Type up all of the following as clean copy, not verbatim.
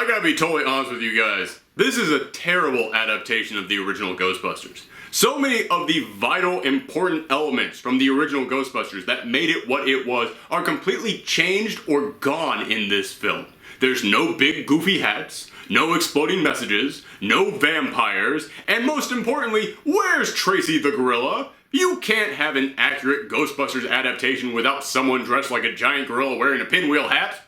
I gotta be totally honest with you guys. This is a terrible adaptation of the original Ghostbusters. So many of the vital, important elements from the original Ghostbusters that made it what it was are completely changed or gone in this film. There's no big goofy hats, no exploding messages, no vampires, and most importantly, where's Tracy the gorilla? You can't have an accurate Ghostbusters adaptation without someone dressed like a giant gorilla wearing a pinwheel hat.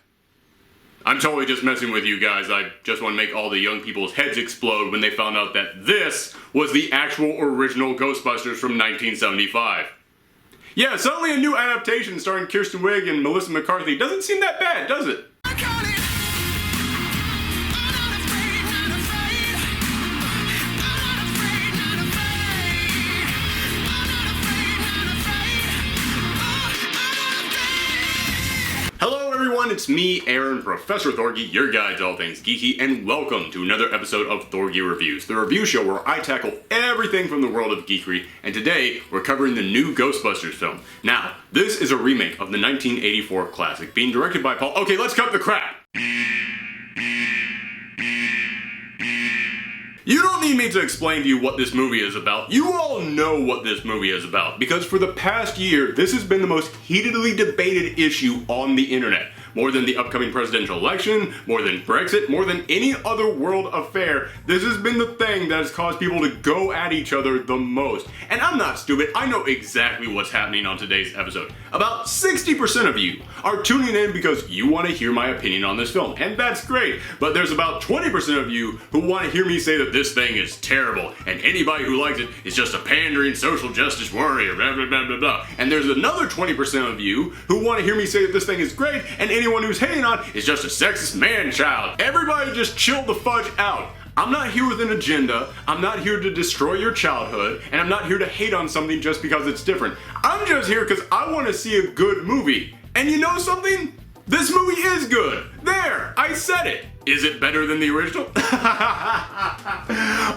I'm totally just messing with you guys. I just want to make all the young people's heads explode when they found out that this was the actual original Ghostbusters from 1975. Yeah, suddenly a new adaptation starring Kirsten Wiig and Melissa McCarthy doesn't seem that bad, does it? It's me, Aaron, Professor Thorgi, your guide to all things geeky, and welcome to another episode of Thorgi Reviews, the review show where I tackle everything from the world of geekery, and today we're covering the new Ghostbusters film. Now, this is a remake of the 1984 classic, being directed by Paul... Okay, let's cut the crap! You don't need me to explain to you what this movie is about. You all know what this movie is about, because for the past year, this has been the most heatedly debated issue on the internet. More than the upcoming presidential election, more than Brexit, more than any other world affair, this has been the thing that has caused people to go at each other the most. And I'm not stupid, I know exactly what's happening on today's episode. About 60% of you are tuning in because you want to hear my opinion on this film, and that's great. But there's about 20% of you who want to hear me say that this thing is terrible, and anybody who likes it is just a pandering social justice warrior, blah blah blah blah blah. And there's another 20% of you who want to hear me say that this thing is great, and anyone who's hating on is just a sexist man-child. Everybody just chill the fudge out. I'm not here with an agenda, I'm not here to destroy your childhood, and I'm not here to hate on something just because it's different. I'm just here because I want to see a good movie. And you know something? This movie is good. There, I said it. Is it better than the original?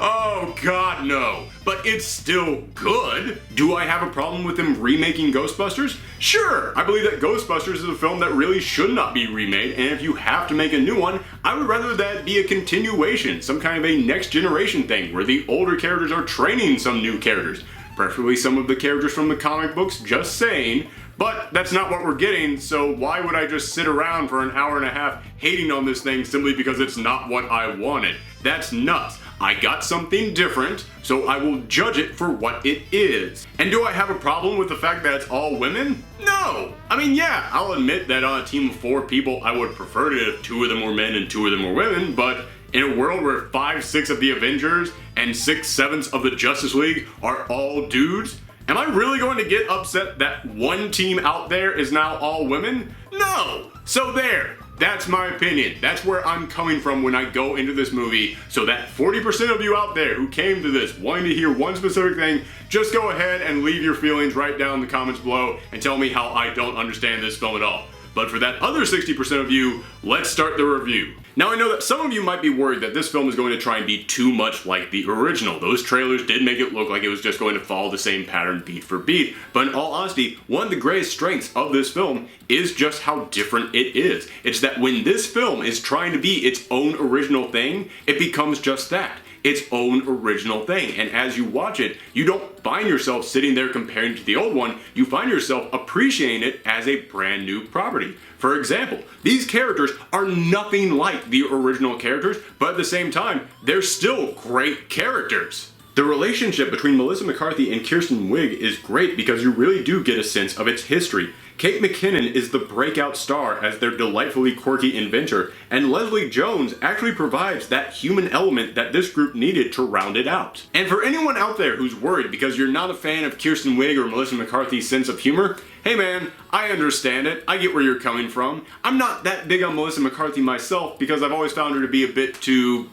Oh God, no. But it's still good. Do I have a problem with them remaking Ghostbusters? Sure. I believe that Ghostbusters is a film that really should not be remade, and if you have to make a new one, I would rather that be a continuation, some kind of a next generation thing, where the older characters are training some new characters. Preferably some of the characters from the comic books, just saying. But that's not what we're getting, so why would I just sit around for an hour and a half hating on this thing simply because it's not what I wanted? That's nuts. I got something different, so I will judge it for what it is. And do I have a problem with the fact that it's all women? No! I mean, yeah, I'll admit that on a team of 4 people, I would prefer it if 2 of them were men and 2 of them were women, but in a world where 5/6 of the Avengers and 6/7 of the Justice League are all dudes, am I really going to get upset that one team out there is now all women? No! So there. That's my opinion. That's where I'm coming from when I go into this movie. So that 40% of you out there who came to this wanting to hear one specific thing, just go ahead and leave your feelings right down in the comments below and tell me how I don't understand this film at all. But for that other 60% of you, let's start the review. Now I know that some of you might be worried that this film is going to try and be too much like the original. Those trailers did make it look like it was just going to follow the same pattern beat for beat, but in all honesty, one of the greatest strengths of this film is just how different it is. It's that when this film is trying to be its own original thing, it becomes just that. Its own original thing, and as you watch it, you don't find yourself sitting there comparing to the old one, you find yourself appreciating it as a brand new property. For example, these characters are nothing like the original characters, but at the same time, they're still great characters. The relationship between Melissa McCarthy and Kirsten Wiig is great because you really do get a sense of its history. Kate McKinnon is the breakout star as their delightfully quirky inventor, and Leslie Jones actually provides that human element that this group needed to round it out. And for anyone out there who's worried because you're not a fan of Kirsten Wiig or Melissa McCarthy's sense of humor, hey man, I understand it, I get where you're coming from. I'm not that big on Melissa McCarthy myself because I've always found her to be a bit too,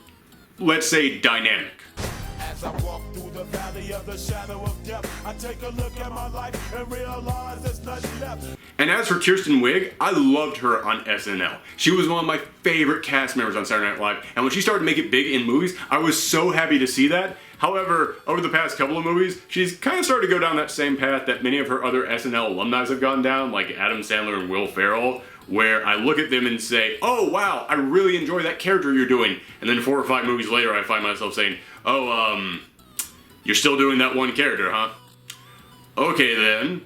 let's say, dynamic. As I walk through the valley of the shadow of death, I take a look at my life and realize there's nothing left. And as for Kirsten Wiig, I loved her on SNL. She was one of my favorite cast members on Saturday Night Live, and when she started to make it big in movies, I was so happy to see that. However, over the past couple of movies, she's kind of started to go down that same path that many of her other SNL alumni have gone down, like Adam Sandler and Will Ferrell, where I look at them and say, oh wow, I really enjoy that character you're doing. And then 4 or 5 movies later I find myself saying, oh, you're still doing that one character, huh? Okay then.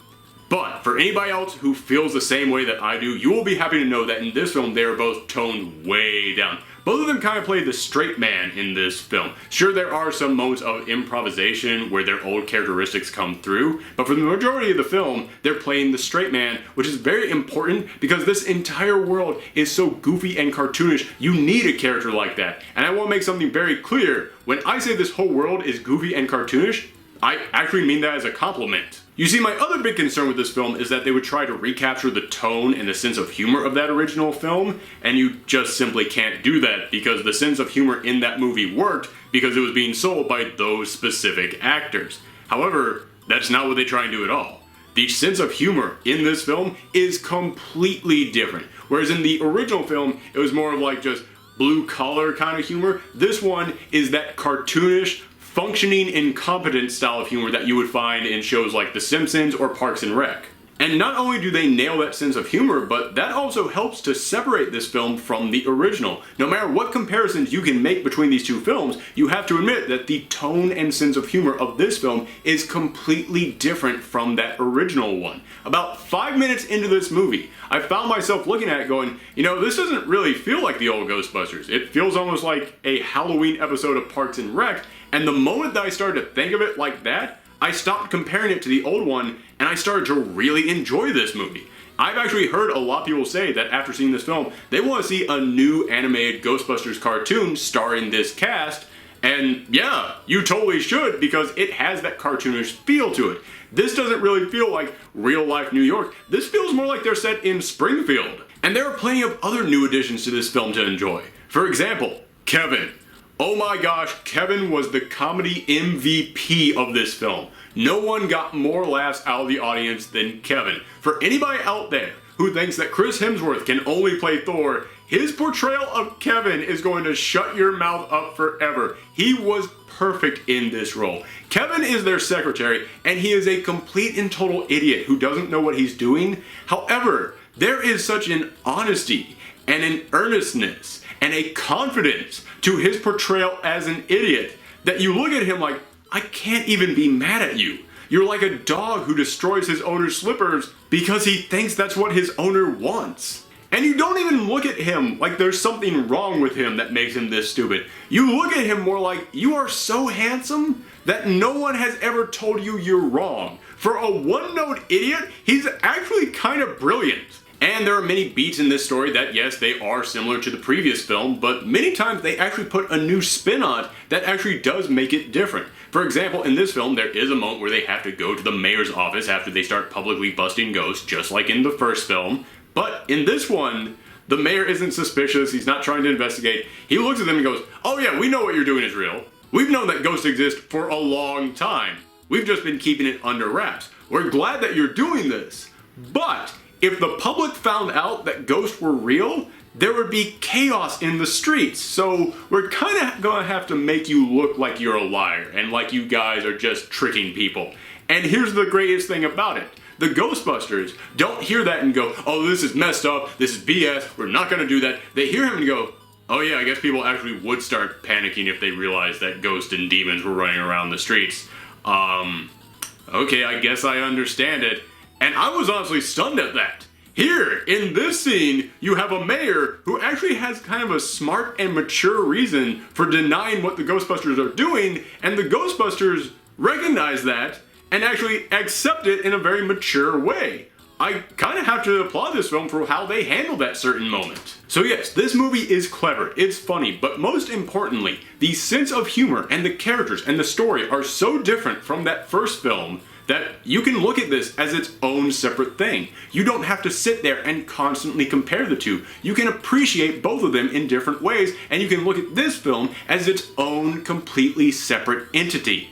But for anybody else who feels the same way that I do, you will be happy to know that in this film they are both toned way down. Both of them kind of play the straight man in this film. Sure, there are some moments of improvisation where their old characteristics come through, but for the majority of the film, they're playing the straight man, which is very important because this entire world is so goofy and cartoonish. You need a character like that. And I want to make something very clear. When I say this whole world is goofy and cartoonish, I actually mean that as a compliment. You see, my other big concern with this film is that they would try to recapture the tone and the sense of humor of that original film, and you just simply can't do that because the sense of humor in that movie worked because it was being sold by those specific actors. However, that's not what they try and do at all. The sense of humor in this film is completely different. Whereas in the original film, it was more of like just blue collar kind of humor. This one is that cartoonish, functioning, incompetent style of humor that you would find in shows like The Simpsons or Parks and Rec. And not only do they nail that sense of humor, but that also helps to separate this film from the original. No matter what comparisons you can make between these two films, you have to admit that the tone and sense of humor of this film is completely different from that original one. About 5 minutes into this movie, I found myself looking at it going, you know, this doesn't really feel like the old Ghostbusters. It feels almost like a Halloween episode of Parks and Rec. And the moment that I started to think of it like that, I stopped comparing it to the old one and I started to really enjoy this movie. I've actually heard a lot of people say that after seeing this film, they want to see a new animated Ghostbusters cartoon starring this cast. And yeah, you totally should because it has that cartoonish feel to it. This doesn't really feel like real life New York. This feels more like they're set in Springfield. And there are plenty of other new additions to this film to enjoy. For example, Kevin. Oh my gosh, Kevin was the comedy MVP of this film. No one got more laughs out of the audience than Kevin. For anybody out there who thinks that Chris Hemsworth can only play Thor, his portrayal of Kevin is going to shut your mouth up forever. He was perfect in this role. Kevin is their secretary, and he is a complete and total idiot who doesn't know what he's doing. However, there is such an honesty and an earnestness and a confidence to his portrayal as an idiot that you look at him like, I can't even be mad at you. You're like a dog who destroys his owner's slippers because he thinks that's what his owner wants. And you don't even look at him like there's something wrong with him that makes him this stupid. You look at him more like, you are so handsome that no one has ever told you you're wrong. For a one-note idiot, he's actually kind of brilliant. And there are many beats in this story that, yes, they are similar to the previous film, but many times they actually put a new spin on it that actually does make it different. For example, in this film, there is a moment where they have to go to the mayor's office after they start publicly busting ghosts, just like in the first film. But in this one, the mayor isn't suspicious, he's not trying to investigate. He looks at them and goes, oh yeah, we know what you're doing is real. We've known that ghosts exist for a long time. We've just been keeping it under wraps. We're glad that you're doing this, but if the public found out that ghosts were real, there would be chaos in the streets. So we're kind of gonna have to make you look like you're a liar and like you guys are just tricking people. And here's the greatest thing about it. The Ghostbusters don't hear that and go, oh, this is messed up, this is BS, we're not gonna do that. They hear him and go, oh yeah, I guess people actually would start panicking if they realized that ghosts and demons were running around the streets. Okay, I guess I understand it. And I was honestly stunned at that. Here, in this scene, you have a mayor who actually has kind of a smart and mature reason for denying what the Ghostbusters are doing, and the Ghostbusters recognize that and actually accept it in a very mature way. I kind of have to applaud this film for how they handled that certain moment. So yes, this movie is clever, it's funny, but most importantly, the sense of humor and the characters and the story are so different from that first film that you can look at this as its own separate thing. You don't have to sit there and constantly compare the two. You can appreciate both of them in different ways, and you can look at this film as its own completely separate entity.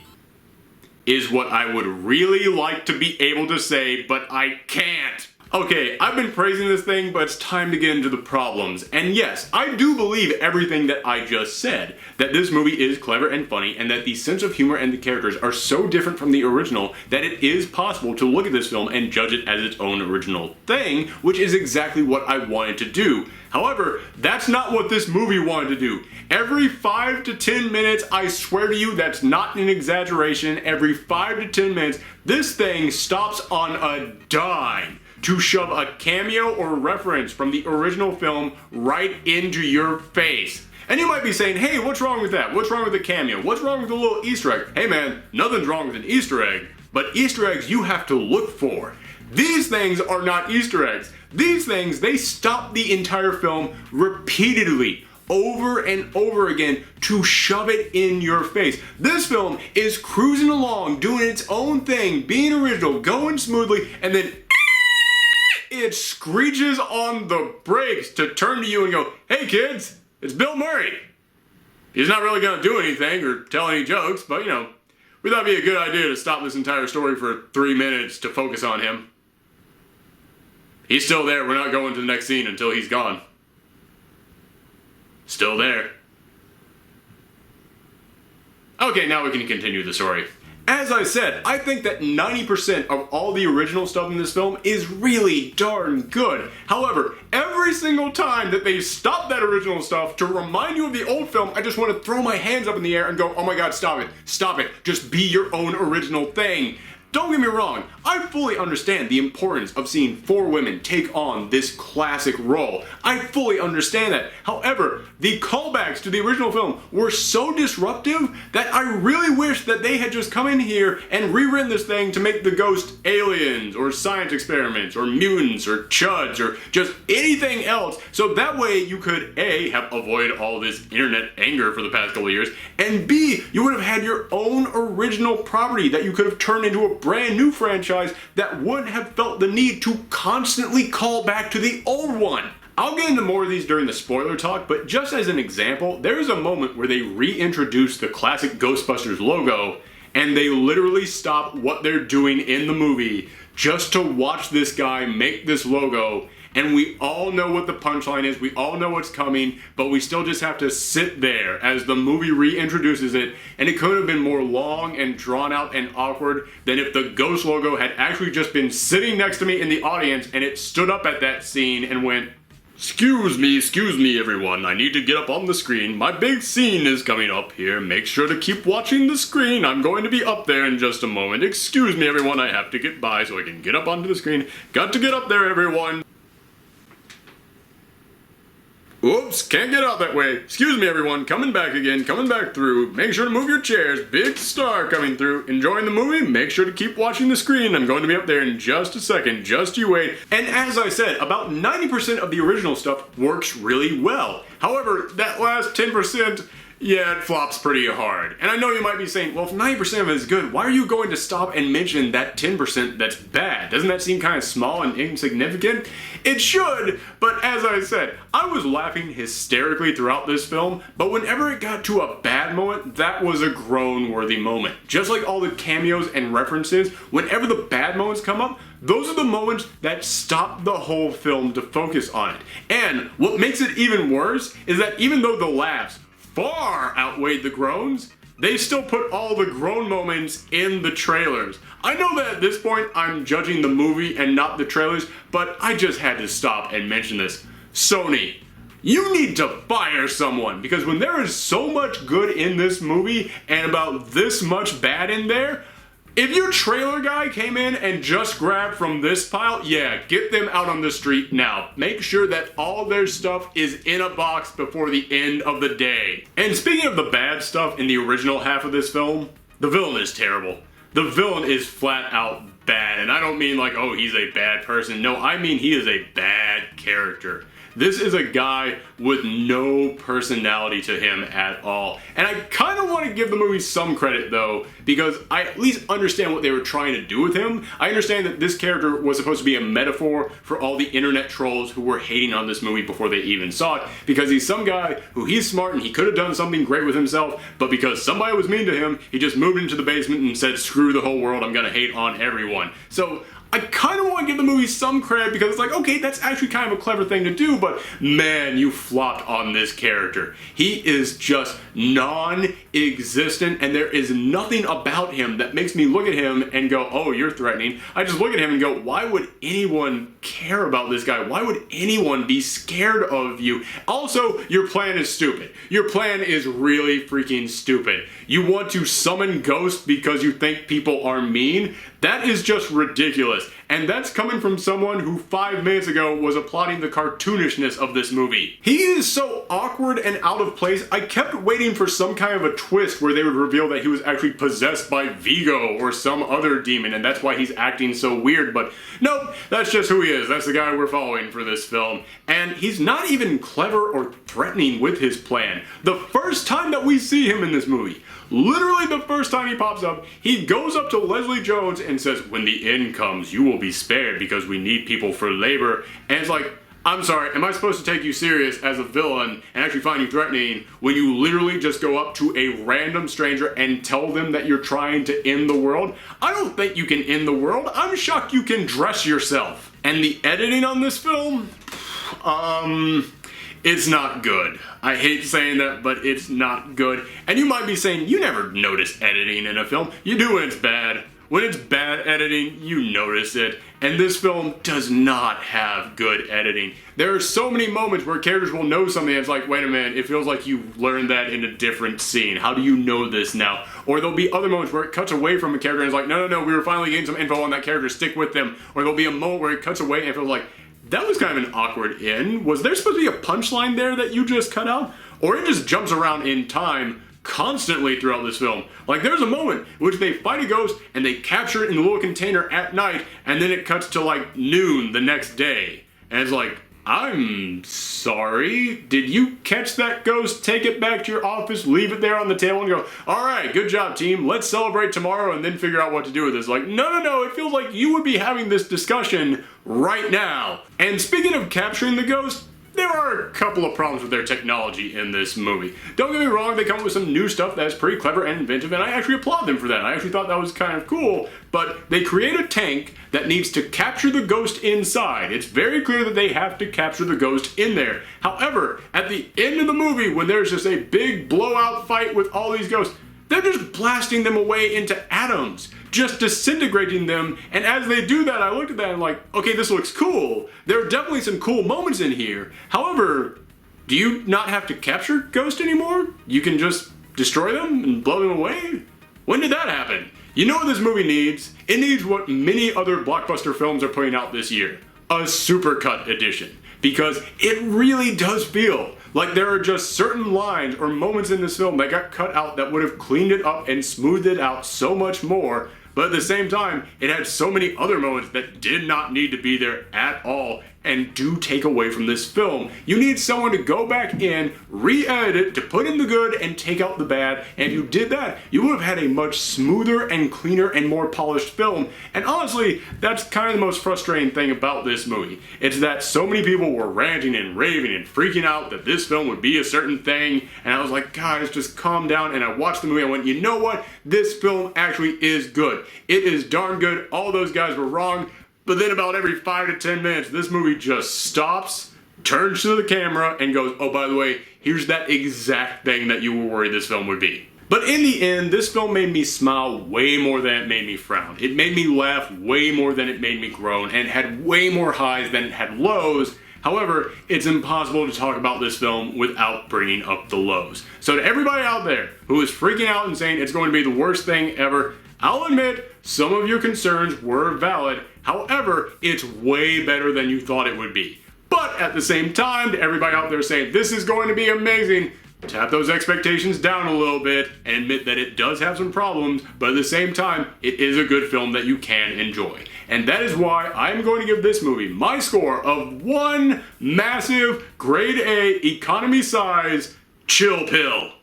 Is what I would really like to be able to say, but I can't. Okay, I've been praising this thing, but it's time to get into the problems. And yes, I do believe everything that I just said. That this movie is clever and funny, and that the sense of humor and the characters are so different from the original that it is possible to look at this film and judge it as its own original thing, which is exactly what I wanted to do. However, that's not what this movie wanted to do. Every 5 to 10 minutes, I swear to you, that's not an exaggeration, every 5 to 10 minutes, this thing stops on a dime to shove a cameo or reference from the original film right into your face. And you might be saying, hey, what's wrong with that? What's wrong with the cameo? What's wrong with the little Easter egg? Hey man, nothing's wrong with an Easter egg, but Easter eggs you have to look for. These things are not Easter eggs. These things, they stop the entire film repeatedly, over and over again, to shove it in your face. This film is cruising along, doing its own thing, being original, going smoothly, and then it screeches on the brakes to turn to you and go, hey kids, it's Bill Murray. He's not really gonna do anything or tell any jokes, but you know, we thought it'd be a good idea to stop this entire story for 3 minutes to focus on him. He's still there, we're not going to the next scene until he's gone. Still there. Okay, now we can continue the story. As I said, I think that 90% of all the original stuff in this film is really darn good. However, every single time that they stop that original stuff to remind you of the old film, I just want to throw my hands up in the air and go, oh my god, stop it, just be your own original thing. Don't get me wrong, I fully understand the importance of seeing 4 women take on this classic role. I fully understand that. However, the callbacks to the original film were so disruptive that I really wish that they had just come in here and rewritten this thing to make the ghost aliens, or science experiments, or mutants, or chuds, or just anything else, so that way you could A, have avoided all this internet anger for the past couple of years, and B, you would have had your own original property that you could have turned into a brand new franchise that wouldn't have felt the need to constantly call back to the old one. I'll get into more of these during the spoiler talk, but just as an example, there is a moment where they reintroduce the classic Ghostbusters logo and they literally stop what they're doing in the movie just to watch this guy make this logo. And we all know what the punchline is, we all know what's coming, but we still just have to sit there as the movie reintroduces it, and it couldn't have been more long and drawn out and awkward than if the ghost logo had actually just been sitting next to me in the audience and it stood up at that scene and went, excuse me everyone, I need to get up on the screen, my big scene is coming up here, make sure to keep watching the screen, I'm going to be up there in just a moment, excuse me everyone, I have to get by so I can get up onto the screen, got to get up there everyone. Oops, can't get out that way. Excuse me everyone, coming back again, coming back through. Make sure to move your chairs. Big star coming through. Enjoying the movie? Make sure to keep watching the screen. I'm going to be up there in just a second. Just you wait. And as I said, about 90% of the original stuff works really well. However, that last 10%, yeah, it flops pretty hard. And I know you might be saying, well, if 90% of it is good, why are you going to stop and mention that 10% that's bad? Doesn't that seem kind of small and insignificant? It should, but as I said, I was laughing hysterically throughout this film, but whenever it got to a bad moment, that was a groan-worthy moment. Just like all the cameos and references, whenever the bad moments come up, those are the moments that stop the whole film to focus on it. And what makes it even worse is that even though the laughs far outweighed the groans, they still put all the groan moments in the trailers. I know that at this point I'm judging the movie and not the trailers, but I just had to stop and mention this. Sony, you need to fire someone, because when there is so much good in this movie and about this much bad in there, if your trailer guy came in and just grabbed from this pile, yeah, get them out on the street now. Make sure that all their stuff is in a box before the end of the day. And speaking of the bad stuff in the original half of this film, the villain is terrible. The villain is flat out bad, and I don't mean like, oh, he's a bad person. No, I mean he is a bad character. This is a guy with no personality to him at all. And I kind of want to give the movie some credit though, because I at least understand what they were trying to do with him. I understand that this character was supposed to be a metaphor for all the internet trolls who were hating on this movie before they even saw it, because he's some guy who he's smart and he could have done something great with himself, but because somebody was mean to him, he just moved into the basement and said, screw the whole world, I'm gonna hate on everyone. So I kind of want to give the movie some credit because it's like, okay, that's actually kind of a clever thing to do, but man, you flopped on this character. He is just non-existent, and there is nothing about him that makes me look at him and go, oh, you're threatening. I just look at him and go, why would anyone care about this guy? Why would anyone be scared of you? Also, your plan is stupid. Your plan is really freaking stupid. You want to summon ghosts because you think people are mean? That is just ridiculous. And that's coming from someone who 5 minutes ago was applauding the cartoonishness of this movie. He is so awkward and out of place. I kept waiting for some kind of a twist where they would reveal that he was actually possessed by Vigo or some other demon, and that's why he's acting so weird, but nope, that's just who he is. That's the guy we're following for this film. And he's not even clever or threatening with his plan. The first time that we see him in this movie, literally the first time he pops up, he goes up to Leslie Jones and says, when the end comes, you will be spared because we need people for labor. And it's like, I'm sorry, am I supposed to take you serious as a villain and actually find you threatening when you literally just go up to a random stranger and tell them that you're trying to end the world? I don't think you can end the world. I'm shocked you can dress yourself. And the editing on this film, it's not good. I hate saying that, but it's not good. And you might be saying, you never notice editing in a film. You do when it's bad. When it's bad editing, you notice it. And this film does not have good editing. There are so many moments where characters will know something and it's like, wait a minute, it feels like you learned that in a different scene. How do you know this now? Or there'll be other moments where it cuts away from a character and it's like, no, we were finally getting some info on that character, stick with them. Or there'll be a moment where it cuts away and it feels like, that was kind of an awkward end. Was there supposed to be a punchline there that you just cut out? Or it just jumps around in time constantly throughout this film. Like there's a moment in which they fight a ghost and they capture it in a little container at night and then it cuts to like noon the next day. And it's like, I'm sorry, did you catch that ghost, take it back to your office, leave it there on the table and go, alright, good job team, let's celebrate tomorrow and then figure out what to do with this. Like, no, it feels like you would be having this discussion right now. And speaking of capturing the ghost, there are a couple of problems with their technology in this movie. Don't get me wrong, they come up with some new stuff that's pretty clever and inventive, and I actually applaud them for that. I actually thought that was kind of cool, but they create a tank that needs to capture the ghost inside. It's very clear that they have to capture the ghost in there. However, at the end of the movie, when there's just a big blowout fight with all these ghosts, they're just blasting them away into atoms, just disintegrating them. And as they do that, I looked at that and I'm like, okay, this looks cool. There are definitely some cool moments in here. However, do you not have to capture ghosts anymore? You can just destroy them and blow them away? When did that happen? You know what this movie needs? It needs what many other blockbuster films are putting out this year. A supercut edition. Because it really does feel like there are just certain lines or moments in this film that got cut out that would have cleaned it up and smoothed it out so much more, but at the same time, it had so many other moments that did not need to be there at all and do take away from this film. You need someone to go back in, re-edit it, to put in the good and take out the bad, and if you did that, you would have had a much smoother and cleaner and more polished film. And honestly, that's kind of the most frustrating thing about this movie. It's that so many people were ranting and raving and freaking out that this film would be a certain thing, and I was like, guys, just calm down. And I watched the movie and I went, you know what? This film actually is good. It is darn good. All those guys were wrong. But then about every 5 to 10 minutes, this movie just stops, turns to the camera, and goes, oh, by the way, here's that exact thing that you were worried this film would be. But in the end, this film made me smile way more than it made me frown. It made me laugh way more than it made me groan, and it had way more highs than it had lows. However, it's impossible to talk about this film without bringing up the lows. So to everybody out there who is freaking out and saying it's going to be the worst thing ever, I'll admit some of your concerns were valid. However, it's way better than you thought it would be. But at the same time, to everybody out there saying this is going to be amazing, tap those expectations down a little bit and admit that it does have some problems, but at the same time, it is a good film that you can enjoy. And that is why I'm going to give this movie my score of one massive grade A economy size chill pill.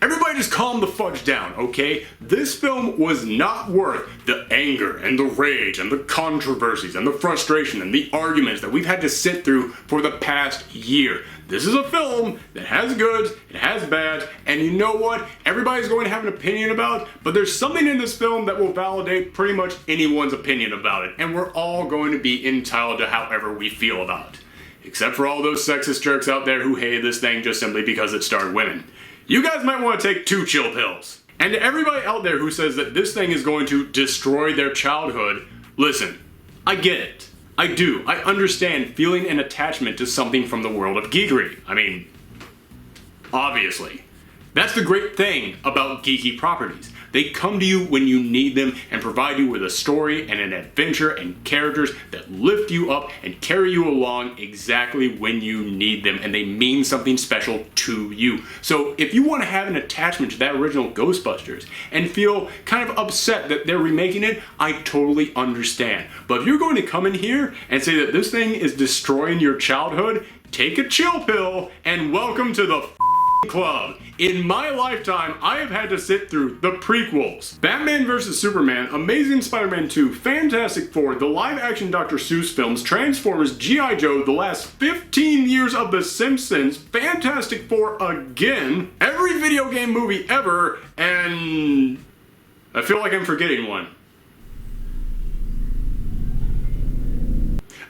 Everybody just calm the fudge down, okay? This film was not worth the anger and the rage and the controversies and the frustration and the arguments that we've had to sit through for the past year. This is a film that has goods, it has bads, and you know what? Everybody's going to have an opinion about it, but there's something in this film that will validate pretty much anyone's opinion about it, and we're all going to be entitled to however we feel about it. Except for all those sexist jerks out there who hated this thing just simply because it starred women. You guys might want to take 2 chill pills. And to everybody out there who says that this thing is going to destroy their childhood, listen, I get it. I do. I understand feeling an attachment to something from the world of geekery. I mean, obviously. That's the great thing about geeky properties. They come to you when you need them and provide you with a story and an adventure and characters that lift you up and carry you along exactly when you need them, and they mean something special to you. So if you want to have an attachment to that original Ghostbusters and feel kind of upset that they're remaking it, I totally understand. But if you're going to come in here and say that this thing is destroying your childhood, take a chill pill and welcome to the club. In my lifetime, I have had to sit through the prequels: Batman vs. Superman, Amazing Spider-Man 2, Fantastic Four, the live-action Dr. Seuss films, Transformers, G.I. Joe, the last 15 years of The Simpsons, Fantastic Four again, every video game movie ever, and I feel like I'm forgetting one.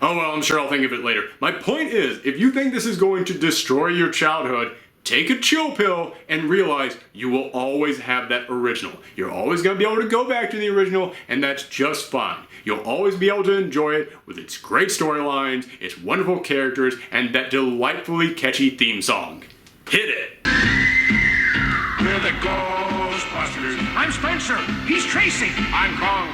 Oh well, I'm sure I'll think of it later. My point is, if you think this is going to destroy your childhood, take a chill pill and realize you will always have that original. You're always going to be able to go back to the original, and that's just fine. You'll always be able to enjoy it with its great storylines, its wonderful characters, and that delightfully catchy theme song. Hit it! We're the Ghostbusters. I'm Spencer. He's Tracy. I'm Kong.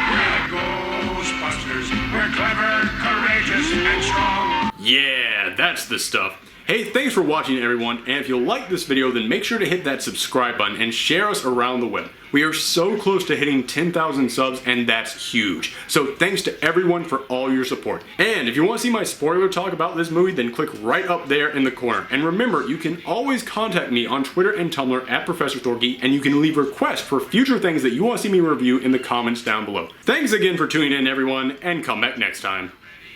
We're the Ghostbusters. We're clever, courageous, and strong. Yeah, that's the stuff. Hey, thanks for watching everyone, and if you like this video, then make sure to hit that subscribe button and share us around the web. We are so close to hitting 10,000 subs, and that's huge. So thanks to everyone for all your support. And if you want to see my spoiler talk about this movie, then click right up there in the corner. And remember, you can always contact me on Twitter and Tumblr at Professor Thorgi, and you can leave requests for future things that you want to see me review in the comments down below. Thanks again for tuning in, everyone, and come back next time.